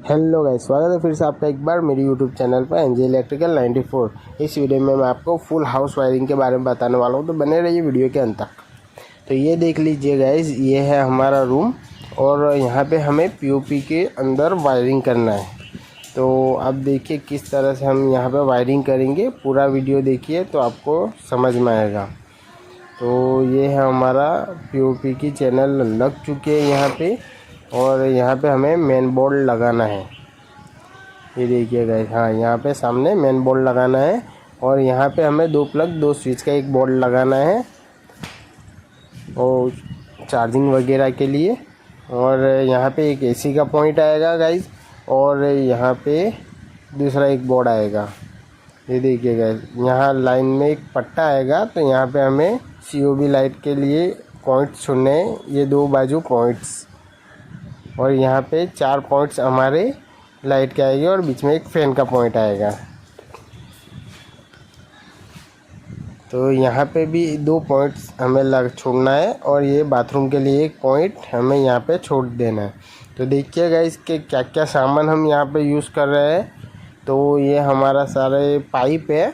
Hello guys, स्वागत है फिर से आपका एक बार मेरी यूट्यूब चैनल पर एनजे इलेक्ट्रिकल 94। इस वीडियो में मैं आपको फुल हाउस वायरिंग के बारे में बताने वाला हूं, तो बने रहिए वीडियो के अंत तक। तो ये देख लीजिए गाइस, ये है हमारा रूम और यहाँ पे हमें पीओपी के अंदर वायरिंग करना है। तो आप देखिए किस तरह से हम यहाँ पर वायरिंग करेंगे, पूरा वीडियो देखिए तो आपको समझ में आएगा। तो ये है हमारा पीओपी की चैनल लग चुकी है यहाँ पे, और यहाँ पे हमें मेन बोर्ड लगाना है। ये देखिए गाइस, हाँ यहाँ पे सामने मेन बोर्ड लगाना है और यहाँ पे हमें दो प्लग दो स्विच का एक बोर्ड लगाना है और चार्जिंग वगैरह के लिए। और यहाँ पे एक एसी का पॉइंट आएगा गाइस, और यहाँ पे दूसरा एक बोर्ड आएगा। ये देखिए गाइस, यहाँ लाइन में एक पट्टा आएगा, तो यहाँ पे हमें सीओबी लाइट के लिए पॉइंट्स चुनने हैं, ये दो बाजू पॉइंट्स। और यहाँ पे 4 पॉइंट्स हमारे लाइट के आएंगे और बीच में एक फैन का पॉइंट आएगा। तो यहाँ पे भी 2 पॉइंट्स हमें छोड़ना है और ये बाथरूम के लिए एक पॉइंट हमें यहाँ पे छोड़ देना है। तो देखिएगा इसके क्या क्या सामान हम यहाँ पे यूज़ कर रहे हैं। तो ये हमारा सारे पाइप है,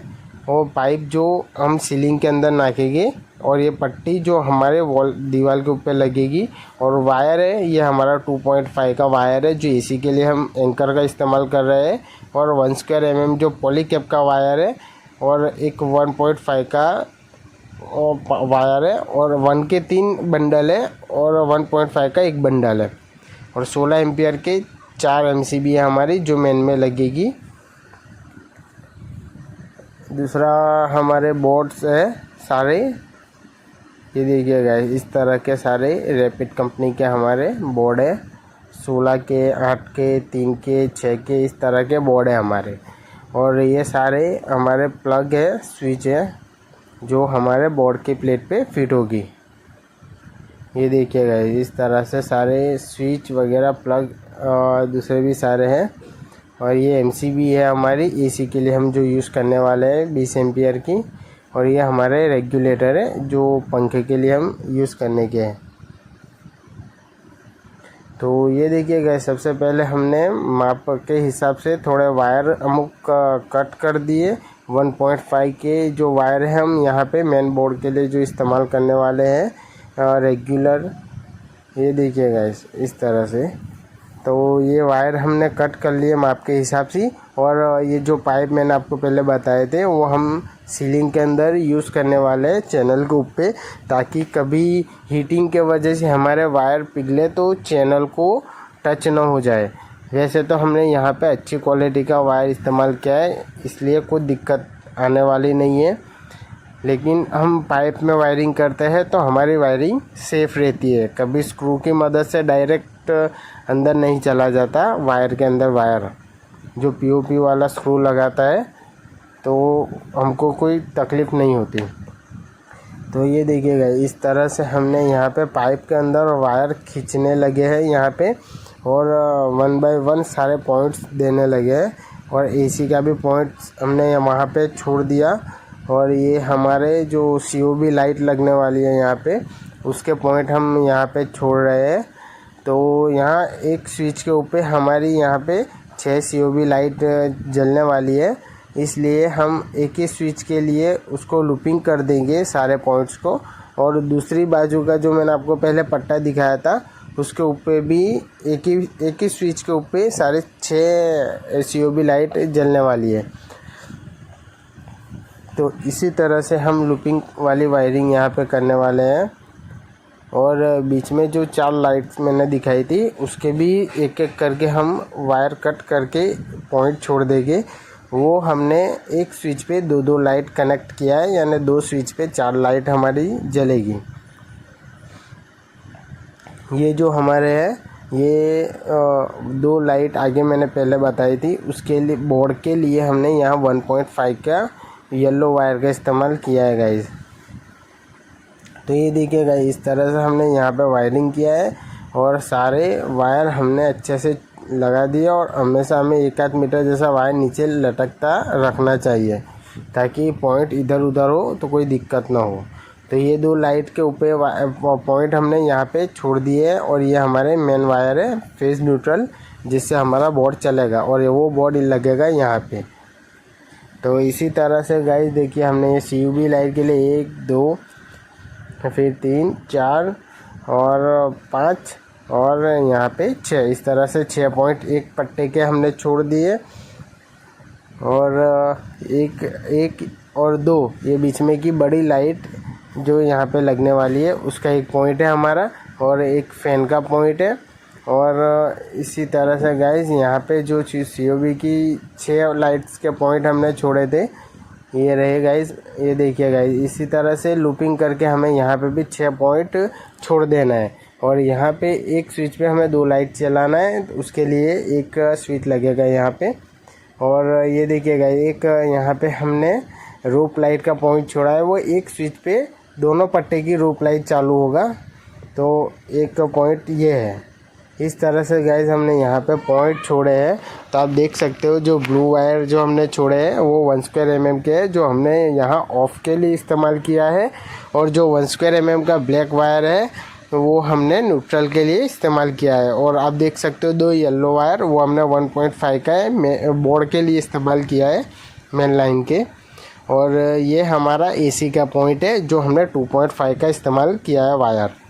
वो पाइप जो हम सीलिंग के अंदर नाखेंगे, और ये पट्टी जो हमारे वॉल दीवार के ऊपर लगेगी। और वायर है, ये हमारा 2.5 का वायर है जो एसी के लिए हम एंकर का इस्तेमाल कर रहे हैं। और 1 स्क्वायर mm जो पॉलीकैप का वायर है, और एक 1.5 का वायर है, और 1 के 3 बंडल है और 1.5 का एक बंडल है। और 16 एम्पियर के 4 MCB है हमारी जो मेन में लगेगी। दूसरा हमारे बोर्ड्स है सारे, ये देखिएगा इस तरह के सारे रैपिड कंपनी के हमारे बोर्ड है। 16 के, 8 के, 3 के, 6 के, इस तरह के बोर्ड है हमारे। और ये सारे हमारे प्लग है, स्विच है जो हमारे बोर्ड के प्लेट पे फिट होगी। ये देखिएगा इस तरह से सारे स्विच वगैरह प्लग दूसरे भी सारे हैं। और ये MCB है हमारी एसी के लिए हम जो यूज़ करने वाले हैं 20 एम्पियर की। और ये हमारे रेगुलेटर है जो पंखे के लिए हम यूज़ करने के हैं। तो ये देखिएगा, सबसे पहले हमने माप के हिसाब से थोड़े वायर अमुक कट कर दिए। 1.5 के जो वायर है हम यहाँ पे मेन बोर्ड के लिए जो इस्तेमाल करने वाले हैं रेगुलर, ये देखिएगा इस तरह से। तो ये वायर हमने कट कर लिए माप के हिसाब से। और ये जो पाइप मैंने आपको पहले बताए थे वो हम सीलिंग के अंदर यूज़ करने वाले हैं चैनल के ऊपर, ताकि कभी हीटिंग के वजह से हमारे वायर पिघले तो चैनल को टच ना हो जाए। वैसे तो हमने यहाँ पे अच्छी क्वालिटी का वायर इस्तेमाल किया है, इसलिए कोई दिक्कत आने वाली नहीं है। लेकिन हम पाइप में वायरिंग करते हैं तो हमारी वायरिंग सेफ़ रहती है, कभी स्क्रू की मदद से डायरेक्ट अंदर नहीं चला जाता वायर के अंदर। वायर जो पीओपी वाला स्क्रू लगाता है तो हमको कोई तकलीफ़ नहीं होती। तो ये देखिएगा इस तरह से हमने यहाँ पे पाइप के अंदर वायर खींचने लगे हैं यहाँ पे, और 1 बाय 1 सारे पॉइंट्स देने लगे हैं। और एसी का भी पॉइंट्स हमने वहाँ पे छोड़ दिया। और ये हमारे जो COB लाइट लगने वाली है यहाँ पे, उसके पॉइंट हम यहाँ पे छोड़ रहे हैं। तो यहाँ एक स्विच के ऊपर हमारी यहाँ पे 6 COB लाइट जलने वाली है, इसलिए हम एक ही स्विच के लिए उसको लूपिंग कर देंगे सारे पॉइंट्स को। और दूसरी बाजू का जो मैंने आपको पहले पट्टा दिखाया था उसके ऊपर भी एक ही स्विच के ऊपर सारे 6 COB लाइट जलने वाली है। तो इसी तरह से हम लूपिंग वाली वायरिंग यहाँ पे करने वाले हैं। और बीच में जो 4 लाइट्स मैंने दिखाई थी उसके भी एक एक करके हम वायर कट करके पॉइंट छोड़ देंगे। वो हमने एक स्विच पे 2 लाइट कनेक्ट किया है, यानी 2 स्विच पे 4 लाइट हमारी जलेगी। ये जो हमारे है ये 2 लाइट आगे मैंने पहले बताई थी, उसके लिए बोर्ड के लिए हमने यहाँ 1.5 का येलो वायर का इस्तेमाल किया है गाइस। तो ये देखिएगा इस तरह से हमने यहाँ पे वायरिंग किया है और सारे वायर हमने अच्छे से लगा दिया। और हमेशा हमें 1-8 मीटर जैसा वायर नीचे लटकता रखना चाहिए, ताकि पॉइंट इधर उधर हो तो कोई दिक्कत ना हो। तो ये 2 लाइट के ऊपर पॉइंट हमने यहाँ पे छोड़ दिए हैं। और ये हमारे मेन वायर है फेज न्यूट्रल जिससे हमारा बोर्ड चलेगा और वो बोर्ड लगेगा यहाँ पे। तो इसी तरह से गाइस देखिए हमने ये CUV लाइट के लिए 1 2 फिर 3 4 और 5 और यहाँ पे 6, इस तरह से 6 पॉइंट एक पट्टे के हमने छोड़ दिए। और एक और 2 ये बीच में की बड़ी लाइट जो यहाँ पे लगने वाली है उसका एक पॉइंट है हमारा, और एक फ़ैन का पॉइंट है। और इसी तरह से गाइस यहाँ पे जो COV की 6 लाइट्स के पॉइंट हमने छोड़े थे ये रहे गाइस, ये देखिए गाइस। इसी तरह से लूपिंग करके हमें यहाँ पे भी 6 पॉइंट छोड़ देना है। और यहाँ पे एक स्विच पे हमें 2 लाइट चलाना है, तो उसके लिए एक स्विच लगेगा यहाँ पे। और ये देखिए गाइस एक यहाँ पे हमने रूप लाइट का पॉइंट छोड़ा है, वो एक स्विच पे दोनों पट्टे की रूप लाइट चालू होगा। तो एक पॉइंट ये है। इस तरह से गाइस हमने यहाँ पे पॉइंट छोड़े हैं। तो आप देख सकते हो जो ब्लू वायर जो हमने छोड़े हैं वो 1² mm के है, जो हमने यहाँ ऑफ के लिए इस्तेमाल किया है। और जो 1² mm का ब्लैक वायर है वो हमने न्यूट्रल के लिए इस्तेमाल किया है। और आप देख सकते हो 2 येलो वायर वो हमने 1.5 का है बोर्ड के लिए इस्तेमाल किया है, मेन लाइन के। और ये हमारा AC का पॉइंट है जो हमने 2.5 का इस्तेमाल किया है वायर।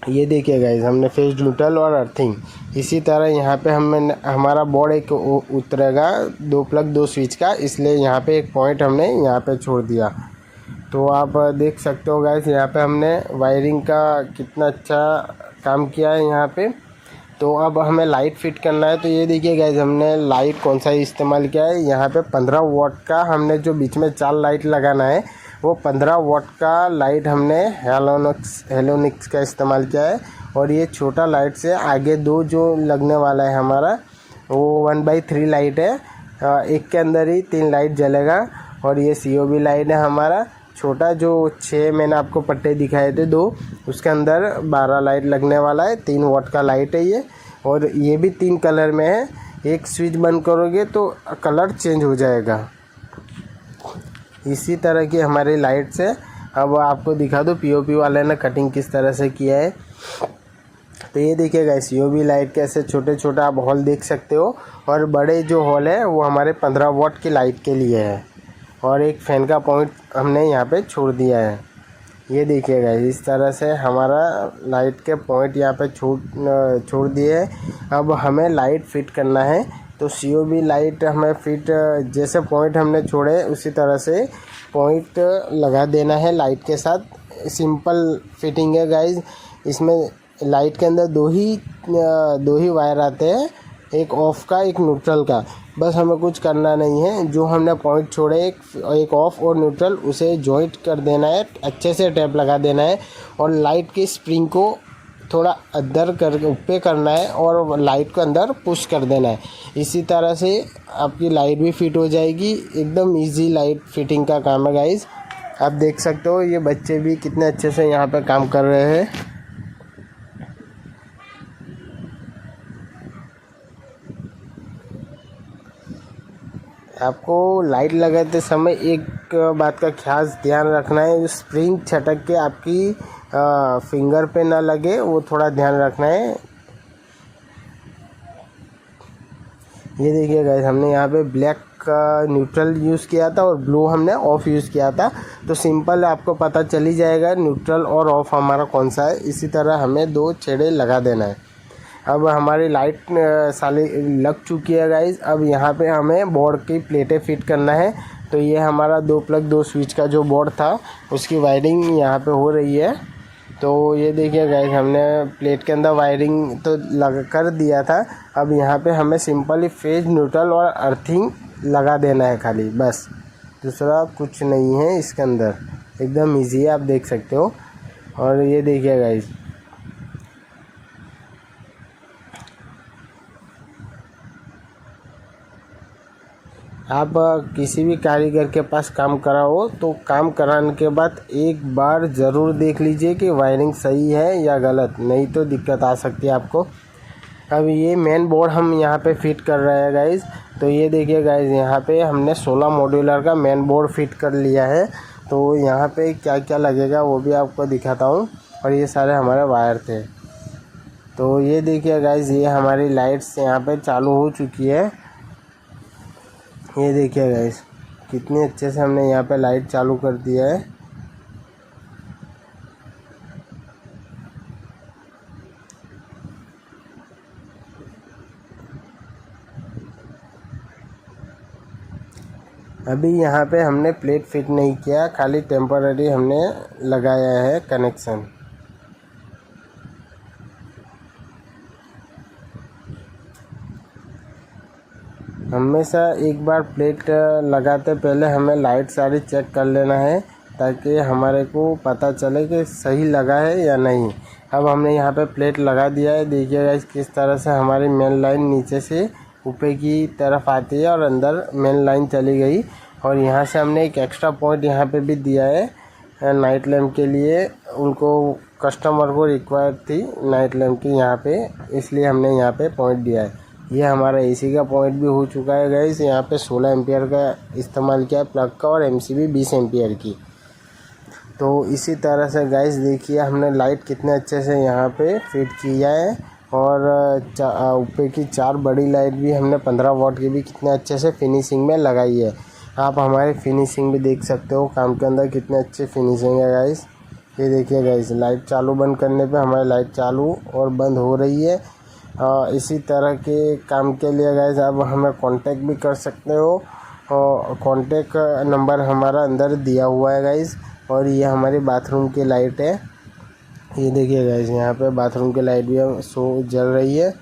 ये देखिए गाइस हमने फेज न्यूट्रल और अर्थिंग। इसी तरह यहाँ पे हमारा बोर्ड एक उतरेगा 2 प्लग 2 स्विच का, इसलिए यहाँ पे एक पॉइंट हमने यहाँ पे छोड़ दिया। तो आप देख सकते हो गाइस यहाँ पे हमने वायरिंग का कितना अच्छा काम किया है यहाँ पे। तो अब हमें लाइट फिट करना है। तो ये देखिए गाइस हमने लाइट कौन सा इस्तेमाल किया है, यहाँ पे 15 वाट का हमने जो बीच में 4 लाइट लगाना है वो 15 वाट का लाइट हमने हेलोनिक्स का इस्तेमाल किया है। और ये छोटा लाइट से आगे 2 जो लगने वाला है हमारा वो 1/3 लाइट है, एक के अंदर ही 3 लाइट जलेगा। और ये COV लाइट है हमारा छोटा, जो 6 मैंने आपको पट्टे दिखाए थे 2, उसके अंदर 12 लाइट लगने वाला है। 3 वाट का लाइट है ये, और ये भी 3 कलर में है। एक स्विच बंद करोगे तो कलर चेंज हो जाएगा। इसी तरह की हमारी लाइट्स है। अब आपको दिखा दो POP वाले ने कटिंग किस तरह से किया है। तो ये देखिएगा COV लाइट के ऐसे छोटे छोटे आप हॉल देख सकते हो, और बड़े जो हॉल है वो हमारे 15 वाट की लाइट के लिए है। और एक फ़ैन का पॉइंट हमने यहाँ पे छोड़ दिया है। ये देखिएगा इस तरह से हमारा लाइट के पॉइंट यहाँ पे छोड़ दिए हैं। अब हमें लाइट फिट करना है। तो COV लाइट हमें फिट जैसे पॉइंट हमने छोड़े उसी तरह से पॉइंट लगा देना है लाइट के साथ। सिंपल फिटिंग है गाइज। इसमें लाइट के अंदर दो ही वायर आते हैं, एक ऑफ का एक न्यूट्रल का। बस हमें कुछ करना नहीं है, जो हमने पॉइंट छोड़े एक ऑफ और न्यूट्रल उसे जॉइंट कर देना है, अच्छे से टेप लगा देना है। और लाइट की स्प्रिंग को थोड़ा अंदर कर ऊपर करना है और लाइट को अंदर पुश कर देना है। इसी तरह से आपकी लाइट भी फिट हो जाएगी। एकदम इजी लाइट फिटिंग का काम है गाइज। आप देख सकते हो ये बच्चे भी कितने अच्छे से यहाँ पे काम कर रहे हैं। आपको लाइट लगाते समय एक बात का खास ध्यान रखना है, स्प्रिंग छटक के आपकी फिंगर पे ना लगे, वो थोड़ा ध्यान रखना है। ये देखिए गाइस हमने यहाँ पे ब्लैक का न्यूट्रल यूज़ किया था और ब्लू हमने ऑफ यूज़ किया था। तो सिंपल आपको पता चल ही जाएगा न्यूट्रल और ऑफ हमारा कौन सा है। इसी तरह हमें 2 छेड़े लगा देना है। अब हमारी लाइट साली लग चुकी है गाइज। अब यहाँ पे हमें बोर्ड की प्लेटें फिट करना है। तो ये हमारा 2 प्लग 2 स्विच का जो बोर्ड था उसकी वायरिंग यहाँ पे हो रही है। तो ये देखिए गाइज हमने प्लेट के अंदर वायरिंग तो लगा कर दिया था। अब यहाँ पे हमें सिंपली फेज न्यूट्रल और अर्थिंग लगा देना है खाली, बस, दूसरा कुछ नहीं है इसके अंदर। एकदम ईजी है, आप देख सकते हो। और ये देखिए गाइज आप किसी भी कारीगर के पास काम कराओ तो काम कराने के बाद एक बार ज़रूर देख लीजिए कि वायरिंग सही है या गलत, नहीं तो दिक्कत आ सकती है आपको। अब ये मेन बोर्ड हम यहाँ पे फिट कर रहे हैं गाइज। तो ये देखिए गाइज यहाँ पे हमने 16 मॉड्यूलर का मेन बोर्ड फिट कर लिया है। तो यहाँ पे क्या क्या लगेगा वो भी आपको दिखाता हूँ। और ये सारे हमारे वायर थे। तो ये देखिए गाइस, ये हमारी लाइट्स यहाँ पे चालू हो चुकी है। ये देखिए गाइस, कितने अच्छे से हमने यहाँ पे लाइट चालू कर दिया है। अभी यहाँ पे हमने प्लेट फिट नहीं किया, खाली टेम्पररी हमने लगाया है कनेक्शन। हमेशा एक बार प्लेट लगाते पहले हमें लाइट सारी चेक कर लेना है, ताकि हमारे को पता चले कि सही लगा है या नहीं। अब हमने यहाँ पे प्लेट लगा दिया है। देखिए गाइस, किस तरह से हमारी मेन लाइन नीचे से ऊपर की तरफ आती है और अंदर मेन लाइन चली गई। और यहाँ से हमने एक एक्स्ट्रा पॉइंट यहाँ पे भी दिया है नाइट लैम्प के लिए। उनको कस्टमर को रिक्वायर्ड थी नाइट लैम्प की यहाँ पे, इसलिए हमने यहाँ पे पॉइंट दिया है। ये हमारा एसी का पॉइंट भी हो चुका है गाइस। यहाँ पे 16 एम्पियर का इस्तेमाल किया है प्लग का, और एमसीबी 20 एम्पियर की। तो इसी तरह से गाइस देखिए हमने लाइट कितने अच्छे से यहाँ पे फिट किया है। और ऊपर की 4 बड़ी लाइट भी हमने 15 वाट की भी कितने अच्छे से फिनिशिंग में लगाई है। आप हमारी फिनिशिंग भी देख सकते हो काम के अंदर कितने अच्छे फिनिशिंग है गाइस। ये देखिए गाइस, लाइट चालू बंद करने पे हमारी लाइट चालू और बंद हो रही है। इसी तरह के काम के लिए गाइस आप हमें कांटेक्ट भी कर सकते हो, और कांटेक्ट नंबर हमारा अंदर दिया हुआ है गाइस। और ये हमारी बाथरूम की लाइट है। ये देखिए गाइस, यहाँ पे बाथरूम की लाइट भी जल रही है।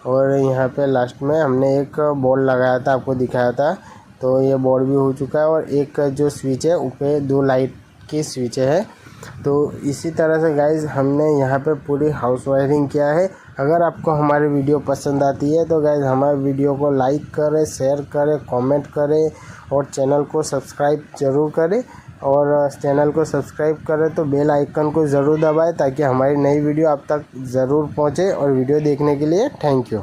और यहाँ पे लास्ट में हमने एक बोर्ड लगाया था, आपको दिखाया था, तो ये बोर्ड भी हो चुका है। और एक जो स्विच है ऊपर 2 लाइट की स्विच है। तो इसी तरह से गाइस हमने यहाँ पे पूरी हाउस वायरिंग किया है। अगर आपको हमारी वीडियो पसंद आती है तो गाइस हमारे वीडियो को लाइक करें, शेयर करें, कमेंट करें, और चैनल को सब्सक्राइब ज़रूर करें। और चैनल को सब्सक्राइब करें तो बेल आइकन को ज़रूर दबाएं, ताकि हमारी नई वीडियो आप तक ज़रूर पहुँचे। और वीडियो देखने के लिए थैंक यू।